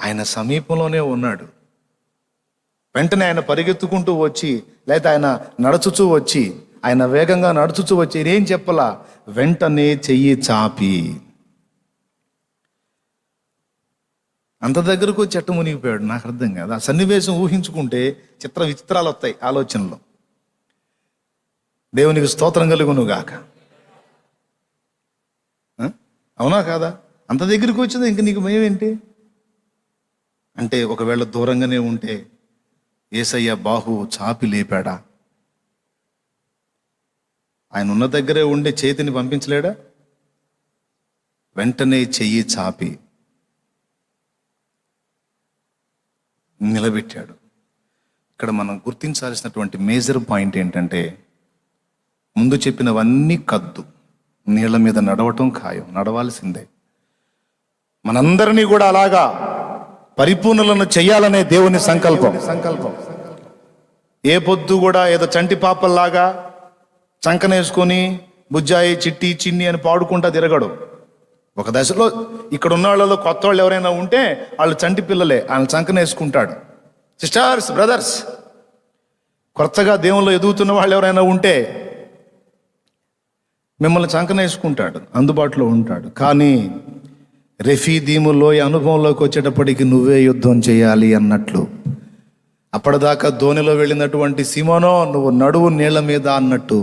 ఆయన సమీపంలోనే ఉన్నాడు. వెంటనే ఆయన పరిగెత్తుకుంటూ వచ్చి, లేదా ఆయన నడుచుచూ వచ్చి, ఆయన వేగంగా నడుచుచూ వచ్చి ఏం చెప్పలా, వెంటనే చెయ్యి చాపి. అంత దగ్గరకు చెట్టు మునిగిపోయాడు. నాకు అర్థం కాదు. ఆ సన్నివేశం ఊహించుకుంటే చిత్ర విచిత్రాలు వస్తాయి ఆలోచనలో. దేవునికి స్తోత్రం కలుగును గాక. అవునా కాదా? అంత దగ్గరికి వచ్చింది, ఇంక నీకు భయం ఏంటి? అంటే ఒకవేళ దూరంగానే ఉంటే యేసయ్య బాహు చాపి లేపాడా? ఆయన ఉన్న దగ్గరే ఉండే చేతిని పంపించలేడా? వెంటనే చెయ్యి చాపి నిలబెట్టాడు. ఇక్కడ మనం గుర్తించాల్సినటువంటి మేజర్ పాయింట్ ఏంటంటే, ముందు చెప్పినవన్నీ కద్దు, నీళ్ల మీద నడవటం ఖాయం, నడవాల్సిందే. మనందరినీ కూడా అలాగా పరిపూర్ణులను చెయ్యాలనే దేవుని సంకల్పం. ఏ పొద్దు కూడా ఏదో చంటి పాపల్లాగా చంకనేసుకొని బుజ్జాయి చిట్టి చిన్ని అని పాడుకుంటా తిరగడు. ఒక దశలో ఇక్కడ ఉన్న వాళ్ళలో కొత్త వాళ్ళు ఎవరైనా ఉంటే వాళ్ళు చంటి పిల్లలే, వాళ్ళని చంకనేసుకుంటాడు. సిస్టర్స్, బ్రదర్స్, కొత్తగా దేవుళ్ళు ఎదుగుతున్న వాళ్ళు ఎవరైనా ఉంటే మిమ్మల్ని చంకనేసుకుంటాడు, అందుబాటులో ఉంటాడు. కానీ రెఫీదీములో ఈ అనుభవంలోకి వచ్చేటప్పటికి నువ్వే యుద్ధం చేయాలి అన్నట్లు, అప్పటిదాకా ధోనిలో వెళ్ళినటువంటి సిమోనో నువ్వు నడువు నీళ్ల మీద అన్నట్టు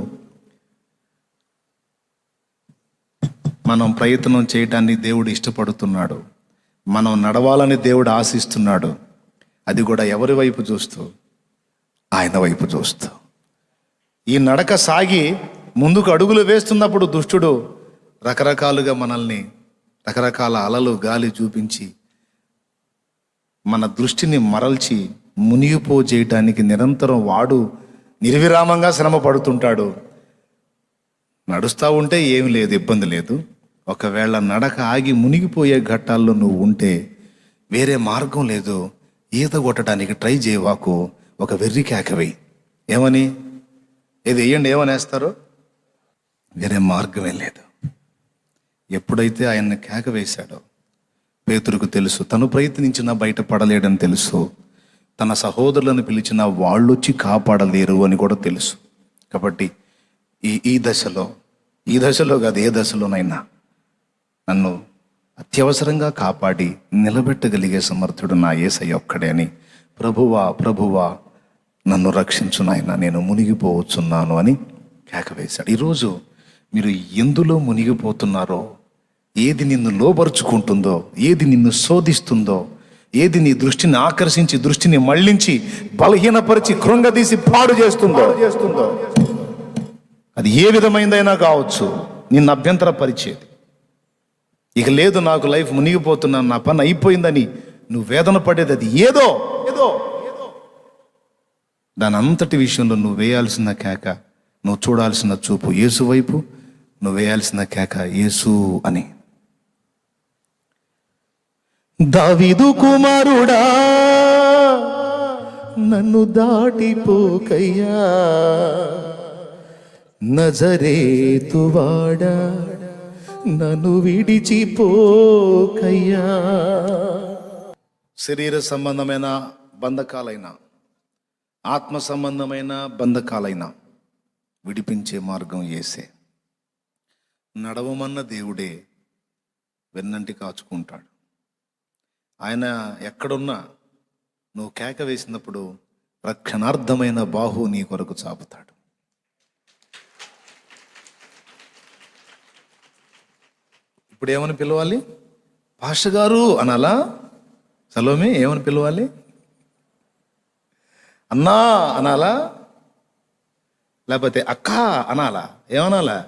మనం ప్రయత్నం చేయటాన్ని దేవుడు ఇష్టపడుతున్నాడు. మనం నడవాలని దేవుడు ఆశిస్తున్నాడు. అది కూడా ఎవరి వైపు చూస్తూ? ఆయన వైపు చూస్తూ. ఈ నడక సాగి ముందుకు అడుగులు వేస్తున్నప్పుడు దుష్టుడు రకరకాలుగా మనల్ని రకరకాల అలలు గాలి చూపించి మన దృష్టిని మరల్చి మునిగిపో చేయటానికి నిరంతరం వాడు నిర్విరామంగా శ్రమ పడుతుంటాడు. నడుస్తూ ఉంటే ఏమి లేదు, ఇబ్బంది లేదు. ఒకవేళ నడక ఆగి మునిగిపోయే ఘట్టాల్లో నువ్వు ఉంటే వేరే మార్గం లేదు, ఈత కొట్టడానికి ట్రై చేయవాకు, ఒక వెర్రి కేకవి. ఏమని? ఇది వేయండి, ఏమనేస్తారు? వేరే మార్గమే లేదు. ఎప్పుడైతే ఆయన్ని కేక వేశాడో పేతురుకు తెలుసు, తను ప్రయత్నించినా బయటపడలేడని తెలుసు, తన సహోదరులను పిలిచిన వాళ్ళొచ్చి కాపాడలేరు అని కూడా తెలుసు. కాబట్టి ఈ దశలో కాదు, ఏ దశలోనైనా నన్ను అత్యవసరంగా కాపాడి నిలబెట్టగలిగే సమర్థుడు నా యేసయ్య ఒక్కడే అని, ప్రభువా నన్ను రక్షించు నాయనా, నేను మునిగిపోవచ్చున్నాను అని కేకవేశాడు. ఈరోజు మీరు ఎందులో మునిగిపోతున్నారో, ఏది నిన్ను లోబరుచుకుంటుందో, ఏది నిన్ను శోధిస్తుందో, ఏది నీ దృష్టిని ఆకర్షించి దృష్టిని మళ్లించి బలహీనపరిచి కృంగదీసి పాడు చేస్తుందో, అది ఏ విధమైందైనా కావచ్చు, నిన్ను అభ్యంతరపరిచేది. ఇక లేదు, నాకు లైఫ్ మునిగిపోతున్నాను, నా పని అయిపోయిందని నువ్వు వేదన పడేది అది ఏదో దాని అంతటి విషయంలో నువ్వు వేయాల్సిన కేక, నువ్వు చూడాల్సిన చూపు యేసు వైపు, నువ్వు వేయాల్సిన కేక యేసు అని. దావీదు కుమారుడా నన్ను దాటిపోకయ్యా, నజరేతువాడా నన్ను విడిచిపోకయ్యా. శరీర సంబంధమైన బంధకాలైన, ఆత్మ సంబంధమైన బంధకాలైన విడిపించే మార్గం యేసే. నడవమన్న దేవుడే వెన్నంటి కాచుకుంటాడు. ఆయన ఎక్కడున్నా నువ్వు కేక వేసినప్పుడు రక్షణార్థమైన బాహు నీ కొరకు చాపుతాడు. ఇప్పుడు ఏమని పిలవాలి? పాస్టర్ గారు అనాలా? సలోమి ఏమని పిలవాలి? అన్నా అనాలా? లేకపోతే అక్క అనాలా? ఏమనాలా?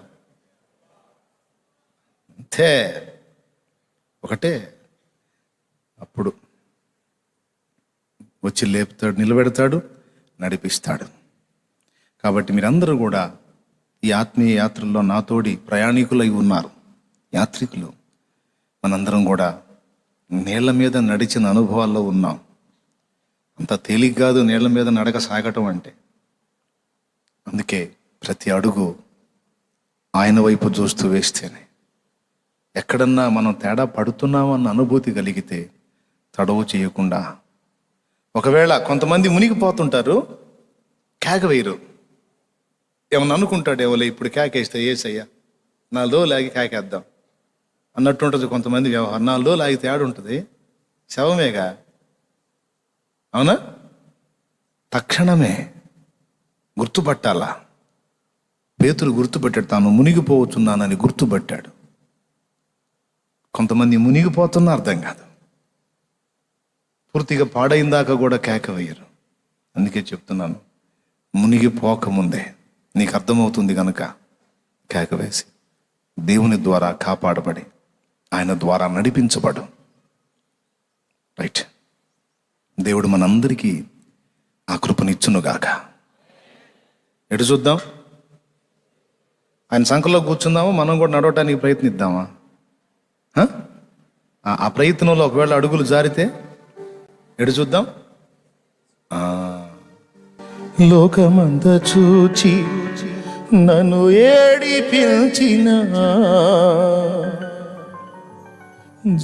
అంతే, ఒకటే. అప్పుడు వచ్చి లేపుతాడు, నిలబెడతాడు, నడిపిస్తాడు. కాబట్టి మీరందరూ కూడా ఈ ఆత్మీయ యాత్రల్లో నాతోడి ప్రయాణికులై ఉన్నారు, యాత్రికులు. మనందరం కూడా నీళ్ల మీద నడిచిన అనుభవాల్లో ఉన్నాం. అంత తేలిక కాదు నీళ్ల మీద నడక సాగటం అంటే. అందుకే ప్రతి అడుగు ఆయన వైపు చూస్తూ వేస్తేనే, ఎక్కడన్నా మనం తేడా పడుతున్నామన్న అనుభూతి కలిగితే తడవు చేయకుండా. ఒకవేళ కొంతమంది మునిగిపోతుంటారు, కేక వేయరు. ఏమన్నా అనుకుంటాడు, ఎవరు ఇప్పుడు కేకేస్తే ఏసయ్యా 4 రోజులు ఆగి కేకేద్దాం అన్నట్టు ఉంటుంది కొంతమంది వ్యవహారం. 4 రోజులు ఆగితే ఉంటుంది, శవమేగా. అవునా? తక్షణమే గుర్తుపట్టాలా. పేతురు గుర్తుపెట్టాడు, తాను మునిగిపోవచ్చున్నానని గుర్తుపట్టాడు. కొంతమంది మునిగిపోతున్నా అర్థం కాదు, పూర్తిగా పాడైందాకా కూడా కేక వేయరు. అందుకే చెప్తున్నాను, మునిగిపోకముందే నీకు అర్థమవుతుంది కనుక కేక వేసి దేవుని ద్వారా కాపాడబడి ఆయన ద్వారా నడిపించబడు. రైట్. దేవుడు మనందరికీ ఆ కృపనిచ్చునుగాక. ఎటు చూద్దాం? ఆయన సంఖలో కూర్చుందామా? మనం కూడా నడవటానికి ప్రయత్నిద్దామా? ఆ ప్రయత్నంలో ఒకవేళ అడుగులు జారితే ఎటు చూద్దాం? లోకమంత చూచి నన్ను ఏడిపించిన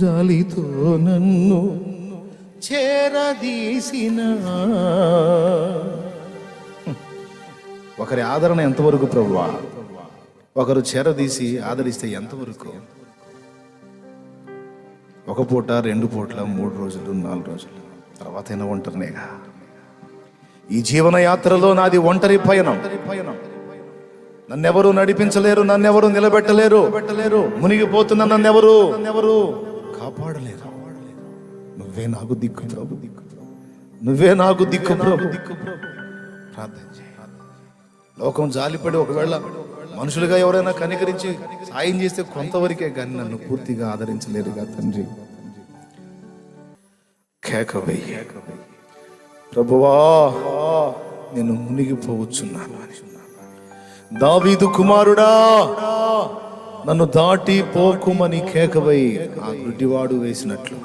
జాలితో నన్ను చేరదీసిన. ఒకరి ఆదరణ ఎంతవరకు ప్రభువా? ఒకరు చేరదీసి ఆదరిస్తే ఎంతవరకు? ఒక పూట, 2 పూట్ల, 3 రోజులు, 4 రోజులు తర్వాత అయినా ఒంటరినేగా. ఈ జీవన యాత్రలో నాది ఒంటరి పయనం. నన్నెవరు నడిపించలేరు, నన్నెవరు నిలబెట్టలేరు. మునిగిపోతున్నా నన్నెవరు కాపాడలేరు. నువ్వే నాకు దిక్కు ప్రభు, నువ్వే నాకు దిక్కు ప్రభు. ప్రార్థన చేయి. లోకం జాలిపడి ఒకవేళ మనుషులుగా ఎవరైనా కనికరించి సాయం చేస్తే కొంతవరకే, కానీ నన్ను పూర్తిగా ఆదరించలేరుగా తండ్రి. కేక వెయ్యి, ప్రభువా నేను మునిగిపోవచ్చున్నాను అని. దావీదు కుమారుడా నన్ను దాటి పోకుమని కేక వెయ్యి, ఆ గుడ్డివాడు వేసినట్లు.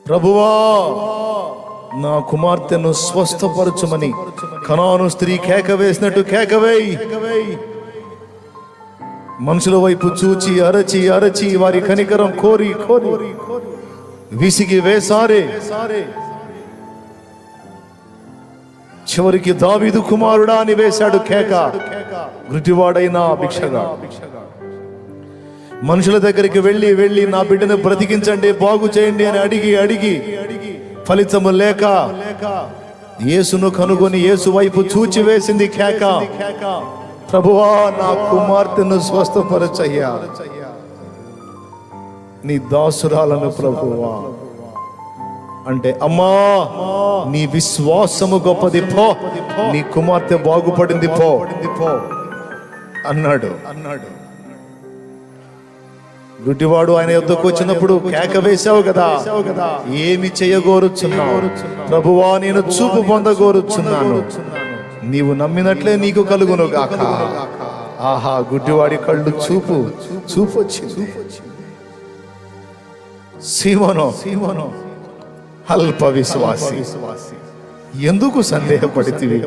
ప్రభువా నా కుమార్తెను స్వస్థపరచుమని కనాను స్త్రీ కేక వేసినట్టు కేక వేయి. మనుషుల వైపు చూచి అరచి అరచి వారి కనికరం కోరి కోరి విసిగి వేసారే. చివరికి దావీదు కుమారుడా అని వేశాడు కేక. గుడ్డివాడైనా భిక్షగా మనుషుల దగ్గరికి వెళ్ళి వెళ్ళి నా బిడ్డను బ్రతికించండి, బాగు చేయండి అని అడిగి అడిగి ఫలితము లేక యేసును కనుగొని యేసు వైపు చూచి వేసింది కేక. ప్రభువా నా కుమార్తెను స్వస్థపరచయ్యా, నీ దాసురాలను ప్రభువా అంటే, అమ్మా నీ విశ్వాసము గొప్పది, పో నీ కుమార్తె బాగుపడింది, పో అన్నాడు. గుడ్డివాడు ఆయన యొద్దకు వచ్చినప్పుడు కేక వేశావు కదా, ఏమి చేయగోరుచున్నావు? ప్రభువా నేను చూపు పొందగోరుచున్నాను, నీవు నమ్మినట్లే నీకు కలుగును గాక. ఆహా, గుడ్డివాడి కళ్ళు చూపు వచ్చింది. సీమోను అల్ప విశ్వాసి, ఎందుకు సందేహపడితివి?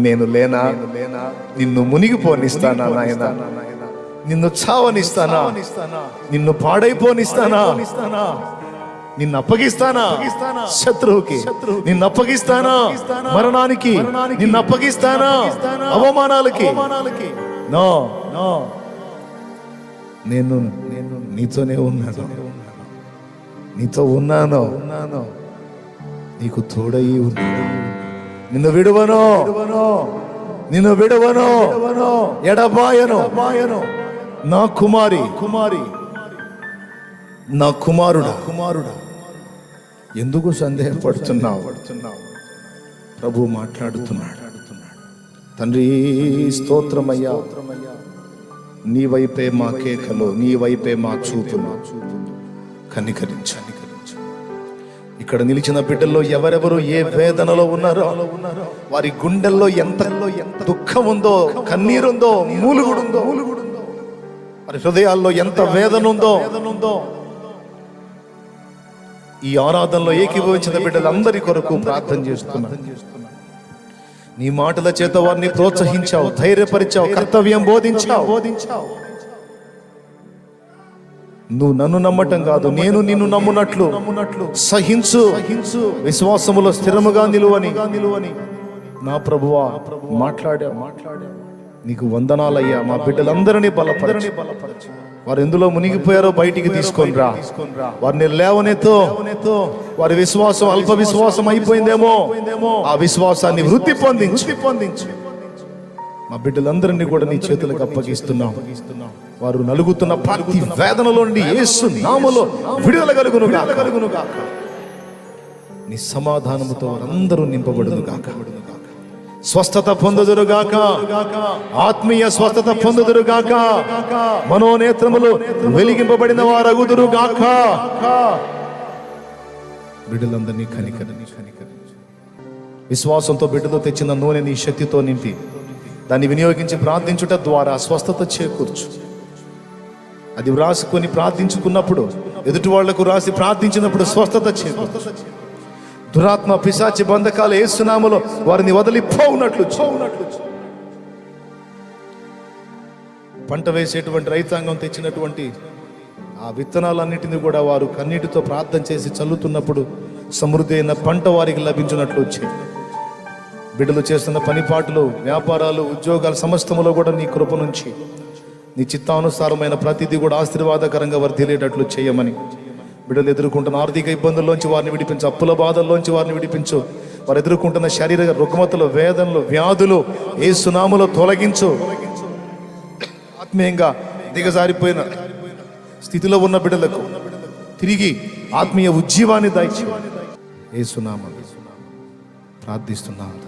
నేను లేనా? నిన్ను మునిగిపోనిస్తానా నాయనా? నిన్ను చావనిస్తానా? నిన్ను పాడైపోనిస్తానా? నిన్ను అప్పగిస్తానా శత్రువుకి? నిన్ను అప్పగిస్తానా మరణానికి? నిన్ను అప్పగిస్తానా అవమానాలకి? నో, నేను నీతోనే ఉన్నాను, నీతో ఉన్నాను, నీకు తోడయి ఉన్నాను. నిన్ను విడువను, ఎడబాయను. నా కుమారి, నా కుమారుడా, ఎందుకు సందేహపడుతున్నావు? ప్రభు మాట్లాడుతున్నాడు. తండ్రి స్తోత్రమయ్యా, నీ వైపే మా కేకలు, నీ వైపే మా చూపులు, కనికరించు. ఇక్కడ నిలిచిన బిడ్డల్లో ఎవరెవరు ఏ వేదనలో ఉన్నారో, వారి గుండెల్లో ఎంత దుఃఖం ఉందో, కన్నీరుందో, మూలుగుడుందో, వారి హృదయాల్లో ఎంత వేదన ఉందో, ఈ ఆరాధనలో ఏకీభవించిన బిడ్డలందరి కొరకు ప్రార్థన చేస్తున్నాను. నీ మాటల చేత వారిని ప్రోత్సహించావు, ధైర్యపరిచావు, కర్తవ్యం బోధించావు. నువ్వు నన్ను నమ్మటం కాదు, నేను నిన్ను నమ్మునట్లు సహించు, విశ్వాసములో స్థిరముగా నిలువని నా ప్రభువా మాట్లాడా. నీకు వందనాలయ్యా. మా బిడ్డలందరినీ బలపరచు. వారు ఎందులో మునిగిపోయారో బయటికి తీసుకొని రా. వారిని లేవనెత్తో. వారి విశ్వాసం అల్ప విశ్వాసం అయిపోయిందేమో, ఆ విశ్వాసాన్ని వృద్ధి పొందించు. మా బిడ్డలందరినీ కూడా నీ చేతులకు అప్పగిస్తున్నాం. వారు నలుగుతున్న ప్రతి వేదనలో నుండి యేసు నామములో విడుదల కలుగును గాక. నీ సమాధానముతో వారందరూ నింపబడును గాక. స్వస్థత పొందుదురు గాక. ఆత్మీయ స్వస్థత పొందుదురు గాక. మనోనేత్రములు వెలిగింపబడిన వారగుదురు గాక. బిడ్డలందరినీ కనికరించు. విశ్వాసంతో బిడ్డతో తెచ్చిన నూనె నీ శక్తితో నింపి దాన్ని వినియోగించి ప్రార్థించుట ద్వారా స్వస్థత చేకూర్చు. అది వ్రాసుకొని ప్రార్థించుకున్నప్పుడు, ఎదుటి వాళ్లకు రాసి ప్రార్థించినప్పుడు స్వస్థత చేకూర్చు. దురాత్మ పిశాచి బంధకాలు యేసు నామములో వారిని వదిలిపోవునట్లు. పంట వేసేటువంటి రైతాంగం తెచ్చినటువంటి ఆ విత్తనాలన్నిటిని కూడా వారు కన్నీటితో ప్రార్థన చేసి చల్లుతున్నప్పుడు సమృద్ధి అయిన పంట వారికి లభించినట్లు వచ్చాయి. బిడ్డలు చేస్తున్న పనిపాట్లు, వ్యాపారాలు, ఉద్యోగాలు సమస్తములో కూడా నీ కృప నుంచి నీ చిత్తానుసారమైన ప్రతిదీ కూడా ఆశీర్వాదకరంగా వర్ధిల్లేటట్లు చేయమని, బిడ్డలు ఎదుర్కొంటున్న ఆర్థిక ఇబ్బందుల్లోంచి వారిని విడిపించు. అప్పుల బాధల్లోంచి వారిని విడిపించు. వారు ఎదుర్కొంటున్న శరీర రుగ్మతలు, వేదనలు, వ్యాధులు యేసు నామములో తొలగించు. ఆత్మీయంగా దిగజారిపోయిన స్థితిలో ఉన్న బిడ్డలకు తిరిగి ఆత్మీయ ఉజ్జీవాన్ని దయచేయి. యేసు నామములో ప్రార్థిస్తున్నాను.